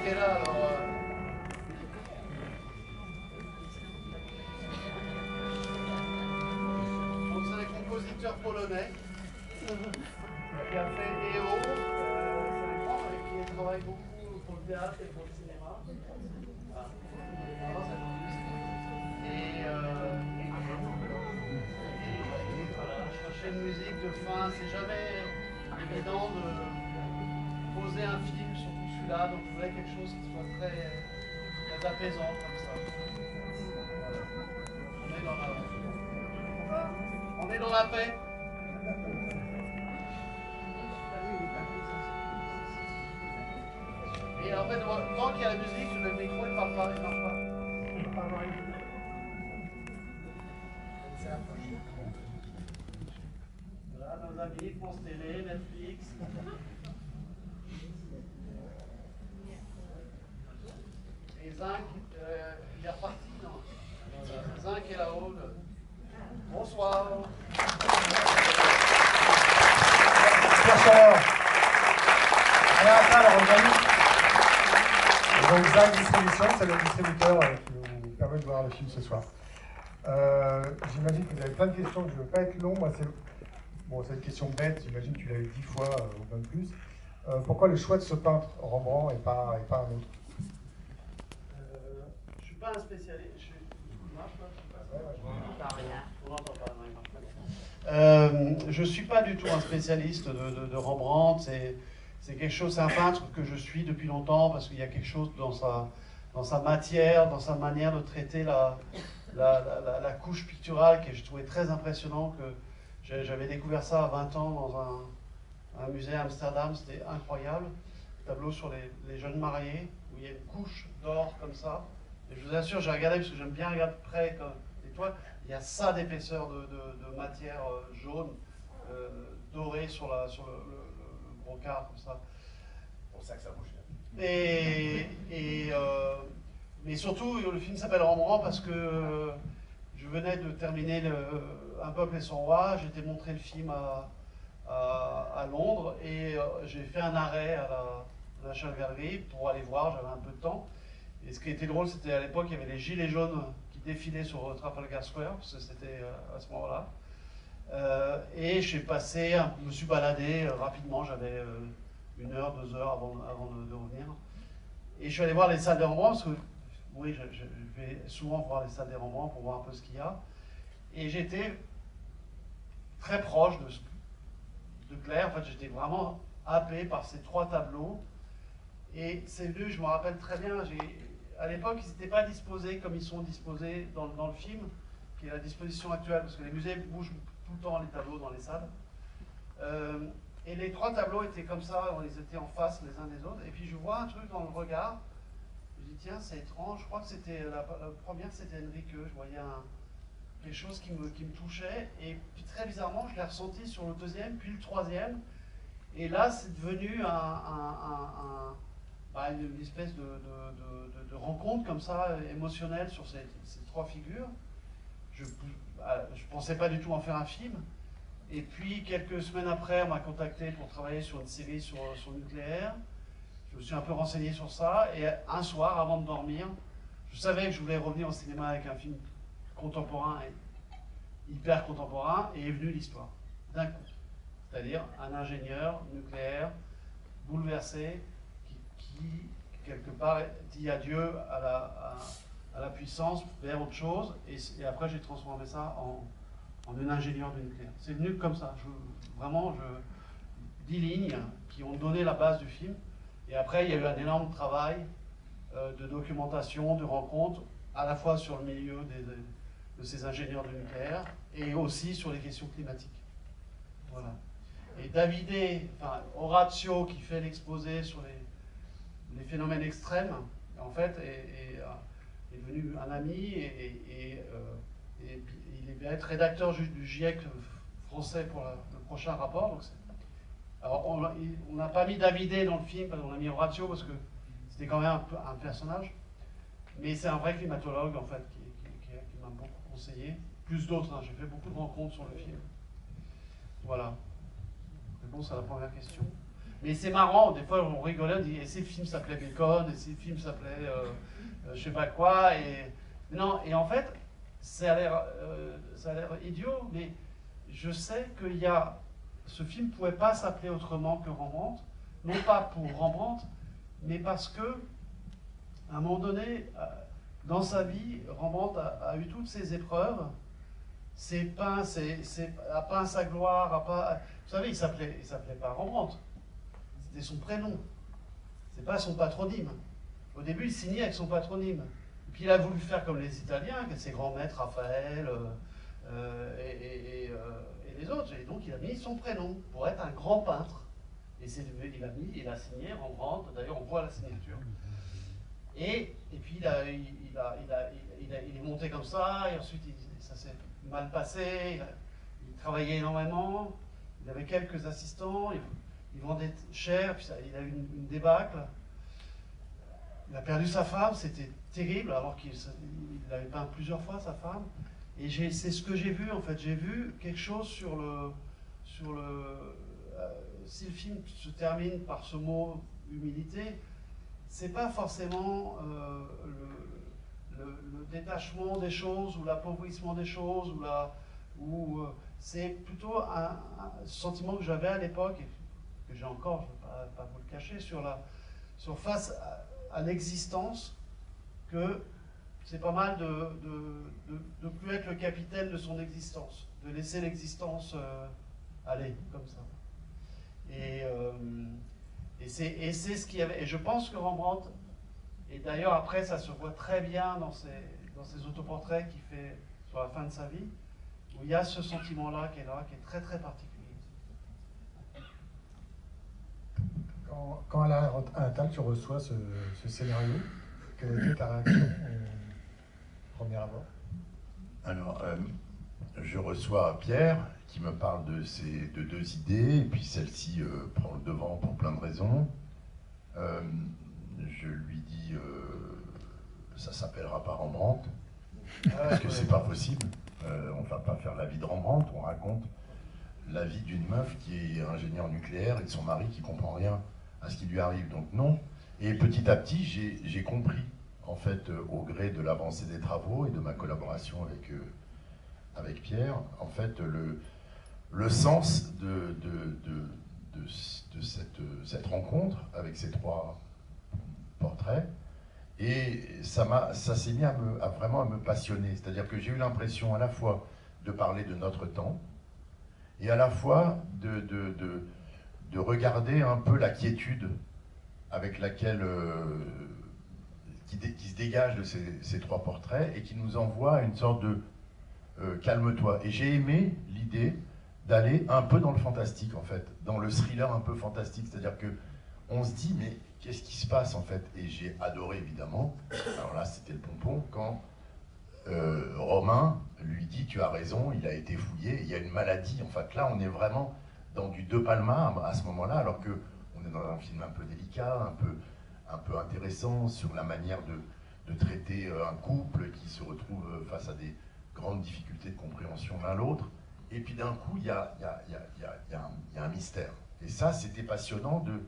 qui est là, alors. Donc c'est un compositeur polonais qui a fait EO, ça dépend, et qui travaille beaucoup pour le théâtre et pour le cinéma. Voilà. Et voilà, chercher une musique de fin, c'est jamais évident de poser un film, surtout celui-là, donc je voulais quelque chose qui soit très apaisant comme ça. Voilà. On est dans la paix. Et en fait, tant qu'il y a la musique, le micro il parle pas, il marche pas. Voilà, nos amis, France Télé, Netflix. Et Zinc, il est reparti, non? Zinc est là-haut. Bonsoir. Bonsoir. Donc Zinc Distribution, c'est le distributeur qui nous permet de voir le film ce soir. J'imagine que vous avez plein de questions, que je ne veux pas être long. Moi, c'est une question bête, j'imagine que tu l'as eu 10 fois ou même plus. Pourquoi le choix de ce peintre Rembrandt et pas un autre? Je ne suis pas un spécialiste. Je ne suis pas du tout un spécialiste de Rembrandt. C'est quelque chose, c'est un peintre que je suis depuis longtemps parce qu'il y a quelque chose dans sa matière, dans sa manière de traiter la couche picturale que je trouvais très impressionnant. Que j'avais découvert ça à 20 ans dans un musée à Amsterdam, c'était incroyable. Tableau sur les jeunes mariés où il y a une couche d'or comme ça. Et je vous assure, j'ai regardé parce que j'aime bien regarder près des toiles. Il y a ça d'épaisseur de matière jaune dorée sur le brocart comme ça. C'est pour ça que ça bouge. Mais surtout, le film s'appelle Rembrandt parce que je venais de terminer Un peuple et son roi. J'ai été montrer le film à Londres et j'ai fait un arrêt à la National Gallery pour aller voir, j'avais un peu de temps. Et ce qui était drôle, c'était à l'époque, il y avait les gilets jaunes qui défilaient sur Trafalgar Square, parce que c'était à ce moment-là. Et je me suis baladé rapidement, j'avais 1 heure, 2 heures avant de revenir. Et je suis allé voir les salles de Rembrandt, parce que oui, je vais souvent voir les salles de Rembrandt pour voir un peu ce qu'il y a. Et j'étais très proche de Claire, en fait j'étais vraiment happé par ces 3 tableaux. Et c'est venu, je me rappelle très bien, à l'époque ils n'étaient pas disposés comme ils sont disposés dans le film, qui est la disposition actuelle, parce que les musées bougent tout le temps les tableaux dans les salles. Et les 3 tableaux étaient comme ça, ils étaient en face les uns des autres, et puis je vois un truc dans le regard, je dis tiens c'est étrange, je crois que c'était la première c'était Henrique, je voyais quelque chose qui me touchait, et puis très bizarrement je l'ai ressenti sur le 2e, puis le 3e, et là c'est devenu une espèce de rencontre comme ça, émotionnelle sur ces 3 figures. Je ne pensais pas du tout en faire un film. Et puis, quelques semaines après, on m'a contacté pour travailler sur une série sur le nucléaire. Je me suis un peu renseigné sur ça. Et un soir, avant de dormir, je savais que je voulais revenir au cinéma avec un film contemporain, hyper contemporain, et est venue l'histoire, d'un coup. C'est-à-dire un ingénieur nucléaire bouleversé qui quelque part, dit adieu à la puissance vers autre chose. Et après, j'ai transformé ça en un ingénieur du nucléaire. C'est venu comme ça. 10 lignes qui ont donné la base du film. Et après, il y a eu un énorme travail de documentation, de rencontres, à la fois sur le milieu de ces ingénieurs du nucléaire et aussi sur les questions climatiques. Voilà. Et Davidé, enfin Horatio, qui fait l'exposé sur les phénomènes extrêmes, en fait, est devenu un ami et il va être rédacteur du GIEC français pour le prochain rapport. Donc alors, on n'a pas mis Davidé dans le film, on a mis Horatio parce que c'était quand même un personnage, mais c'est un vrai climatologue, en fait, qui m'a beaucoup conseillé, plus d'autres, hein. J'ai fait beaucoup de rencontres sur le film. Voilà. Réponse à la première question. Mais c'est marrant, des fois on rigolait, on dit, et ces films s'appelaient Bacon, et ces films s'appelaient je sais pas quoi, et non, et en fait, ça a l'air idiot, mais je sais qu'il y a, ce film pouvait pas s'appeler autrement que Rembrandt, non pas pour Rembrandt, mais parce que, à un moment donné, dans sa vie, Rembrandt a eu toutes ces épreuves, a peint sa gloire, vous savez, il s'appelait pas Rembrandt, c'était son prénom, c'est pas son patronyme. Au début, il signait avec son patronyme. Et puis il a voulu faire comme les Italiens, ses grands maîtres, Raphaël et les autres. Et donc il a mis son prénom pour être un grand peintre. Et il a signé Rembrandt, d'ailleurs on voit la signature. Et puis il est monté comme ça, et ensuite ça s'est mal passé, il travaillait énormément, il avait quelques assistants, il vendait cher, puis il a eu une débâcle. Il a perdu sa femme, c'était terrible, alors qu'il avait peint plusieurs fois sa femme. Et c'est ce que j'ai vu en fait. J'ai vu quelque chose sur le si le film se termine par ce mot humilité, c'est pas forcément le détachement des choses ou l'appauvrissement des choses c'est plutôt un sentiment que j'avais à l'époque et que j'ai encore, je ne vais pas vous le cacher, sur face à l'existence, que c'est pas mal de plus être le capitaine de son existence, de laisser l'existence aller comme ça. Et c'est ce qu'il y avait. Et je pense que Rembrandt, et d'ailleurs après ça se voit très bien dans ses autoportraits qu'il fait sur la fin de sa vie, où il y a ce sentiment-là qui est très très particulier. Quand à la table tu reçois ce scénario, quelle était ta réaction au premier abord? Alors, je reçois Pierre qui me parle de deux idées, et puis celle-ci prend le devant pour plein de raisons. Je lui dis, ça s'appellera pas Rembrandt, parce que c'est pas possible. On va pas faire la vie de Rembrandt, on raconte la vie d'une meuf qui est ingénieure nucléaire et de son mari qui comprend rien à ce qui lui arrive, donc non. Et petit à petit, j'ai compris, en fait, au gré de l'avancée des travaux et de ma collaboration avec Pierre, en fait, le sens de cette rencontre avec ces trois portraits. Et ça s'est mis à vraiment à me passionner. C'est-à-dire que j'ai eu l'impression à la fois de parler de notre temps et à la fois de regarder un peu la quiétude avec laquelle qui se dégage de ces trois portraits et qui nous envoie à une sorte de calme-toi. Et j'ai aimé l'idée d'aller un peu dans le fantastique, en fait, dans le thriller un peu fantastique. C'est-à-dire que on se dit, mais qu'est-ce qui se passe, en fait? Et j'ai adoré, évidemment, alors là, c'était le pompon, quand Romain lui dit, tu as raison, il a été fouillé, il y a une maladie. En fait, là, on est vraiment dans du De Palma à ce moment-là, alors qu'on est dans un film un peu délicat, un peu intéressant sur la manière de traiter un couple qui se retrouve face à des grandes difficultés de compréhension l'un l'autre. Et puis d'un coup, il y a un mystère. Et ça, c'était passionnant de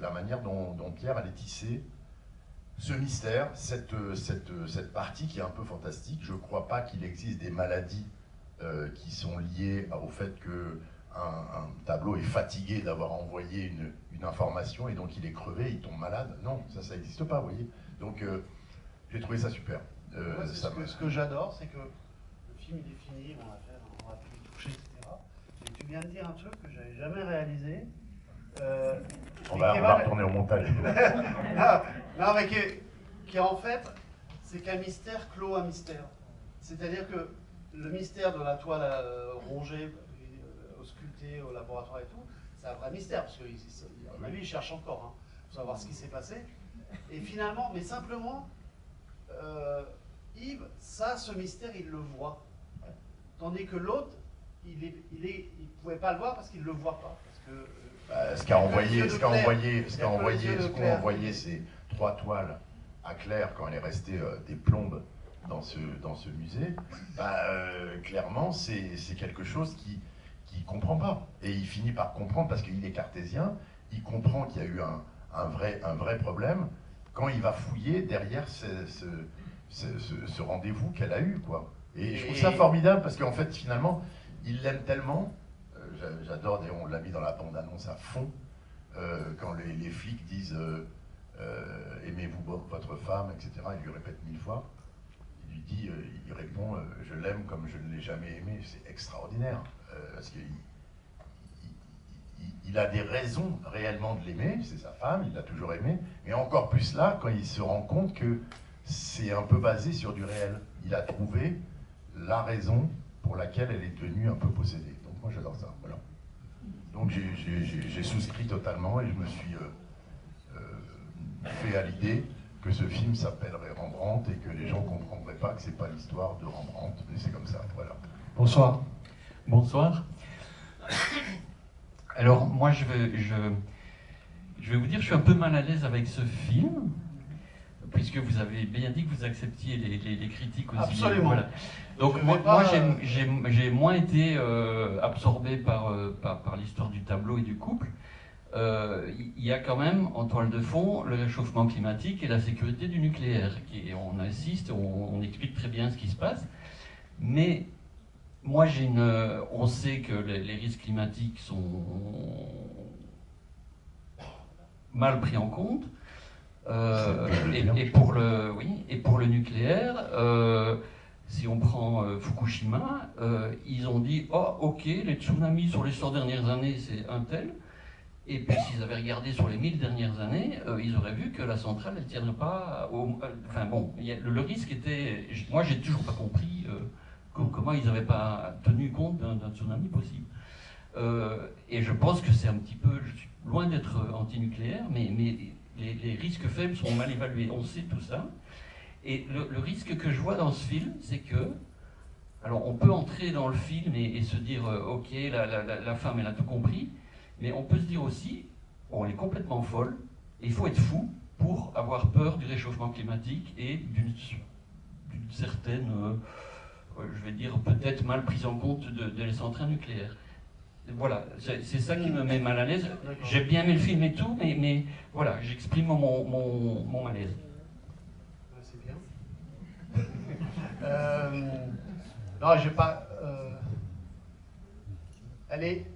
la manière dont Pierre allait tisser ce mystère, cette partie qui est un peu fantastique. Je ne crois pas qu'il existe des maladies qui sont liées au fait qu'un tableau est fatigué d'avoir envoyé une information et donc il est crevé, il tombe malade. Non, ça n'existe pas, vous voyez. Donc j'ai trouvé ça super. Ce que j'adore, c'est que le film il est fini, on a pu le toucher, etc. Et tu viens de dire un truc que je n'avais jamais réalisé. On va retourner au montage. non, mais qui en fait, c'est qu'un mystère clôt un mystère. C'est-à-dire que le mystère de la toile rongée, auscultée au laboratoire et tout, c'est un vrai mystère, parce qu'à lui, il cherche encore pour savoir ce qui s'est passé. Et finalement, mais simplement, Yves, ce mystère, il le voit. Tandis que l'autre, il ne pouvait pas le voir parce qu'il ne le voit pas. Parce que, ce qu'ont envoyé ces trois toiles à Claire quand elle est restée des plombes dans ce musée, clairement c'est quelque chose qu'il comprend pas. Et il finit par comprendre parce qu'il est cartésien, il comprend qu'il y a eu un vrai problème quand il va fouiller derrière ce rendez-vous qu'elle a eu, quoi. Et je trouve ça formidable parce qu'en fait, finalement, il l'aime tellement. J'adore, on l'a mis dans la bande-annonce à fond, quand les flics disent aimez-vous votre femme, etc. Il lui répète 1000 fois. Il lui dit, il répond je l'aime comme je ne l'ai jamais aimé. C'est extraordinaire parce qu'il il a des raisons réellement de l'aimer, c'est sa femme, il l'a toujours aimé, mais encore plus là, quand il se rend compte que c'est un peu basé sur du réel. Il a trouvé la raison pour laquelle elle est devenue un peu possédée. Donc moi j'adore ça, voilà. Donc j'ai souscrit totalement et je me suis fait à l'idée que ce film s'appellerait Rembrandt et que les gens ne comprendraient pas que c'est pas l'histoire de Rembrandt, mais c'est comme ça, voilà. Bonsoir. Bonsoir. Alors moi je vais vous dire, je suis un peu mal à l'aise avec ce film, puisque vous avez bien dit que vous acceptiez les critiques aussi. Absolument. Voilà. Donc moi j'ai moins été absorbé par l'histoire du tableau et du couple. Il y a quand même en toile de fond le réchauffement climatique et la sécurité du nucléaire. On insiste, on explique très bien ce qui se passe, mais moi on sait que les risques climatiques sont mal pris en compte. Et pour le nucléaire, si on prend Fukushima, ils ont dit oh ok, les tsunamis sur les 100 dernières années c'est un tel, et puis s'ils avaient regardé sur les 1000 dernières années, ils auraient vu que la centrale elle tiendrait pas enfin bon, le risque était, moi j'ai toujours pas compris comment ils n'avaient pas tenu compte d'un tsunami possible. Et je pense que c'est un petit peu, je suis loin d'être anti-nucléaire, mais les risques faibles sont mal évalués, on sait tout ça. Et le risque que je vois dans ce film, c'est que, alors on peut entrer dans le film et se dire, ok, la femme elle a tout compris, mais on peut se dire aussi, bon, elle est complètement folle, et il faut être fou pour avoir peur du réchauffement climatique et d'une certaine, je vais dire, peut-être mal prise en compte de les centrales nucléaires. Voilà, c'est ça qui me met mal à l'aise. J'ai bien aimé le film et tout, mais voilà, j'exprime mon malaise. C'est bien. Non, j'ai pas. Allez,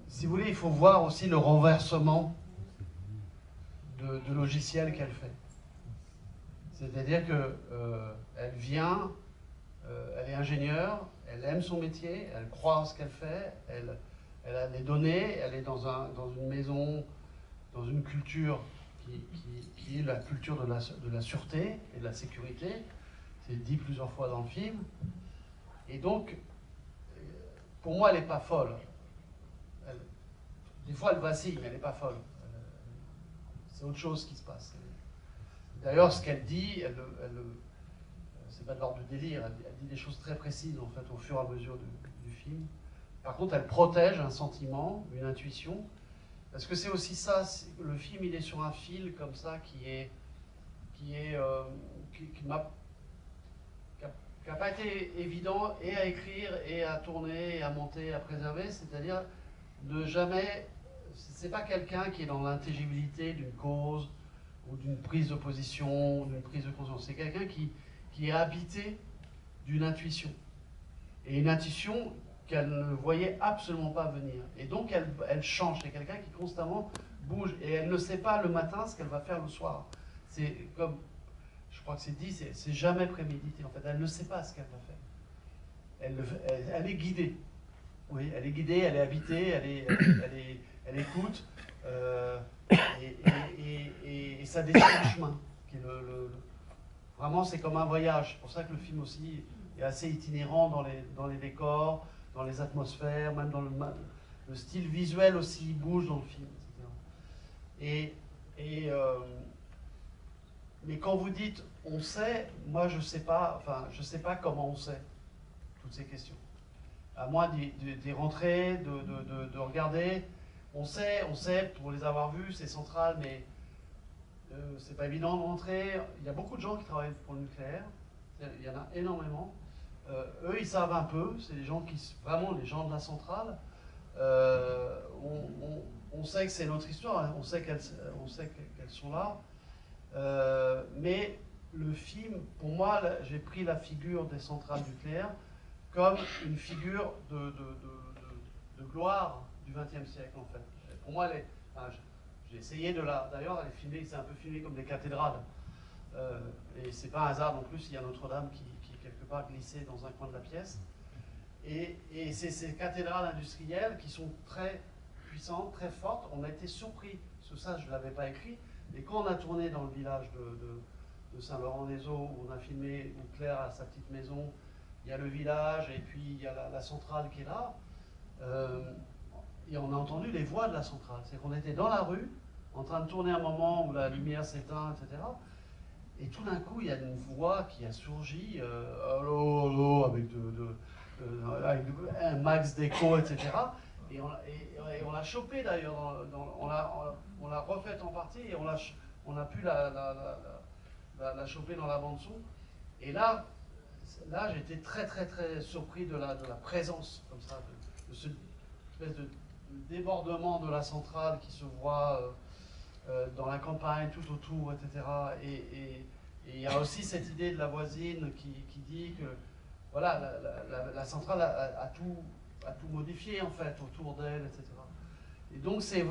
si vous voulez, il faut voir aussi le renversement de logiciel qu'elle fait. C'est-à-dire que elle vient, elle est ingénieure. Elle aime son métier, elle croit en ce qu'elle fait, elle a des données, elle est dans une maison, dans une culture qui est la culture de la sûreté et de la sécurité. C'est dit plusieurs fois dans le film. Et donc, pour moi, elle n'est pas folle. Des fois, elle vacille, mais elle n'est pas folle. C'est autre chose qui se passe. D'ailleurs, ce qu'elle dit, c'est pas de l'ordre du délire, elle dit des choses très précises en fait au fur et à mesure du film. Par contre, elle protège un sentiment, une intuition, parce que c'est aussi ça, le film il est sur un fil comme ça qui n'a pas été évident et à écrire et à tourner et à monter, à préserver, c'est-à-dire de jamais, c'est pas quelqu'un qui est dans l'intelligibilité d'une cause ou d'une prise de position, d'une prise de conscience, c'est quelqu'un qui est habité d'une intuition. Et une intuition qu'elle ne voyait absolument pas venir. Et donc elle change, c'est quelqu'un qui constamment bouge. Et elle ne sait pas le matin ce qu'elle va faire le soir. C'est comme, je crois que c'est dit, c'est jamais prémédité en fait. Elle ne sait pas ce qu'elle va faire. Elle est guidée. Oui, elle est guidée, elle est habitée, elle écoute. Et ça dessine le chemin. Qui est vraiment, c'est comme un voyage. C'est pour ça que le film aussi est assez itinérant dans les décors, dans les atmosphères, même dans le style visuel aussi, il bouge dans le film, etc. Mais quand vous dites on sait, moi je sais pas comment on sait toutes ces questions. À moins d'y rentrer, de regarder. On sait pour les avoir vus, c'est central, mais c'est pas évident de rentrer. Il y a beaucoup de gens qui travaillent pour le nucléaire, il y en a énormément. Eux, ils savent un peu, c'est les gens vraiment les gens de la centrale. On sait que c'est notre histoire, on sait qu'elles sont là. Mais le film, pour moi, j'ai pris la figure des centrales nucléaires comme une figure de gloire du XXe siècle, en fait. Pour moi, j'ai essayé de la... D'ailleurs, c'est un peu filmé comme des cathédrales. Et c'est pas un hasard non plus, il y a Notre-Dame qui est quelque part glissée dans un coin de la pièce. Et c'est ces cathédrales industrielles qui sont très puissantes, très fortes. On a été surpris, parce que ça, je ne l'avais pas écrit. Et quand on a tourné dans le village de Saint-Laurent-des-Eaux, où on a filmé, où Claire a sa petite maison, il y a le village, et puis il y a la centrale qui est là. Et on a entendu les voix de la centrale. C'est qu'on était dans la rue, en train de tourner un moment où la lumière s'éteint, etc. Et tout d'un coup, il y a une voix qui a surgi, allô, allô, avec un max d'écho, etc. Et on l'a chopé d'ailleurs, on l'a refaite en partie, et on a pu la choper dans la bande-son. Et là j'étais très très très surpris de la présence, comme ça, de ce espèce de débordement de la centrale qui se voit dans la campagne, tout autour, etc. Et il y a aussi cette idée de la voisine qui dit que voilà, la centrale a tout modifié en fait autour d'elle, etc. Et donc c'est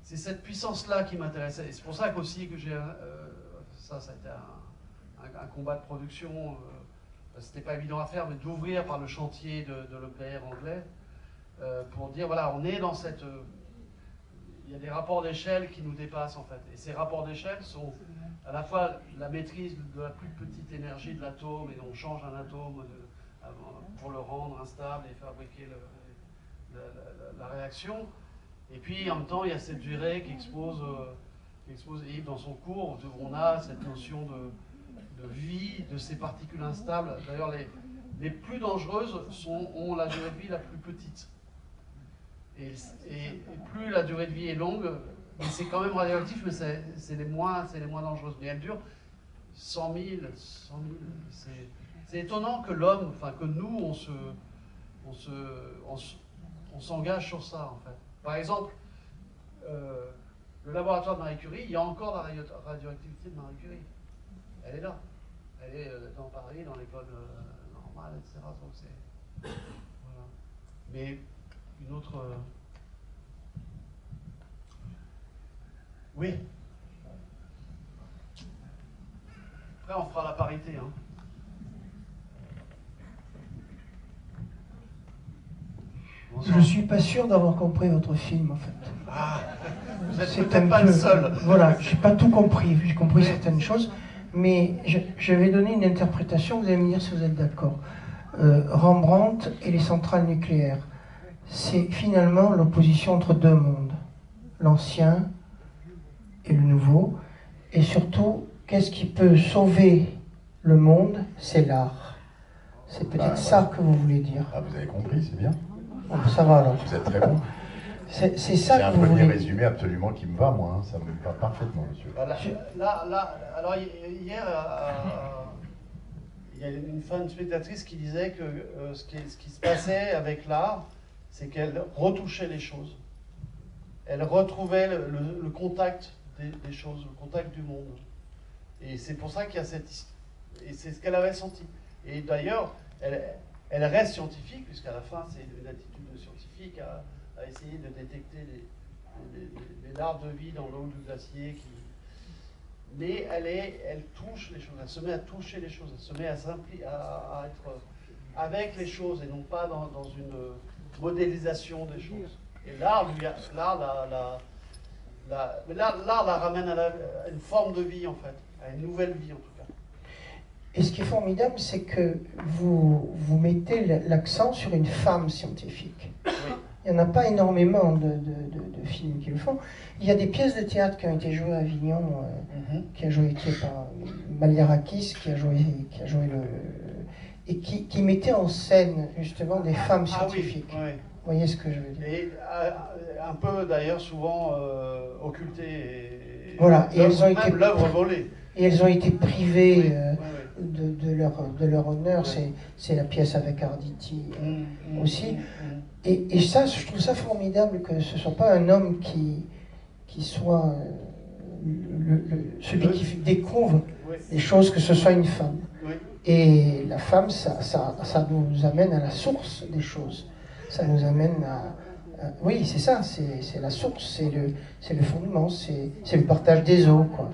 cette puissance-là qui m'intéressait. Et c'est pour ça qu'aussi que j'ai ça a été un combat de production. C'était pas évident à faire, mais d'ouvrir par le chantier de l'EPR anglais pour dire voilà, on est dans cette il y a des rapports d'échelle qui nous dépassent en fait. Et ces rapports d'échelle sont à la fois la maîtrise de la plus petite énergie de l'atome, et on change un atome pour le rendre instable et fabriquer la réaction. Et puis en même temps, il y a cette durée qui expose Yves dans son cours, où on a cette notion de vie de ces particules instables. D'ailleurs, les plus dangereuses ont la durée de vie la plus petite. Et plus la durée de vie est longue, mais c'est quand même radioactif, mais c'est les moins dangereuses. Mais elles durent 100 000. C'est étonnant que l'homme, enfin que nous, on s'engage sur ça en fait. Par exemple, le laboratoire de Marie Curie, il y a encore la radioactivité de Marie Curie. Elle est là. Elle est dans Paris, dans l'école normale, etc. Donc c'est... Voilà. Mais une autre... Oui. Après, on fera la parité. Hein. Je ne suis pas sûr d'avoir compris votre film, en fait. Ah, vous n'êtes peut-être pas le seul. Voilà, je n'ai pas tout compris. J'ai compris certaines choses, mais je vais donner une interprétation, vous allez me dire si vous êtes d'accord. Rembrandt et les centrales nucléaires, c'est finalement l'opposition entre deux mondes, l'ancien et le nouveau, et surtout, qu'est-ce qui peut sauver le monde? C'est l'art. C'est peut-être ça que vous voulez dire. Ah, vous avez compris, c'est bien. Bon, ça va alors. Vous êtes très bon. C'est ça que vous voulez. C'est un premier résumé absolument qui me va, moi. Hein. Ça me va parfaitement, monsieur. Alors hier, il y a une femme spectatrice qui disait que ce qui se passait avec l'art, c'est qu'elle retouchait les choses. Elle retrouvait le contact des choses, le contact du monde. Et c'est pour ça qu'il y a et c'est ce qu'elle avait senti. Et d'ailleurs, elle reste scientifique, puisqu'à la fin, c'est une attitude de scientifique à essayer de détecter les larves de vie dans l'eau du glacier. Mais elle touche les choses, elle se met à toucher les choses, elle se met à être avec les choses et non pas dans une modélisation des choses. Et l'art la ramène à une forme de vie, en fait, à une nouvelle vie, en tout cas. Et ce qui est formidable, c'est que vous mettez l'accent sur une femme scientifique. Oui. Il n'y en a pas énormément de films qui le font. Il y a des pièces de théâtre qui ont été jouées à Avignon, qui a été par Maliarakis, qui a joué et qui mettait en scène justement des femmes scientifiques. Oui, oui. Vous voyez ce que je veux dire? Et un peu d'ailleurs souvent occultées. Voilà, et elles ont été l'œuvre volée. Et elles ont été privées de leur honneur, c'est la pièce avec Arditi aussi. Et ça, je trouve ça formidable que ce ne soit pas un homme qui soit celui qui découvre les choses, que ce soit une femme. Et la femme, ça nous amène à la source des choses. Ça nous amène oui, c'est ça, c'est la source, c'est le fondement, c'est le partage des eaux, quoi.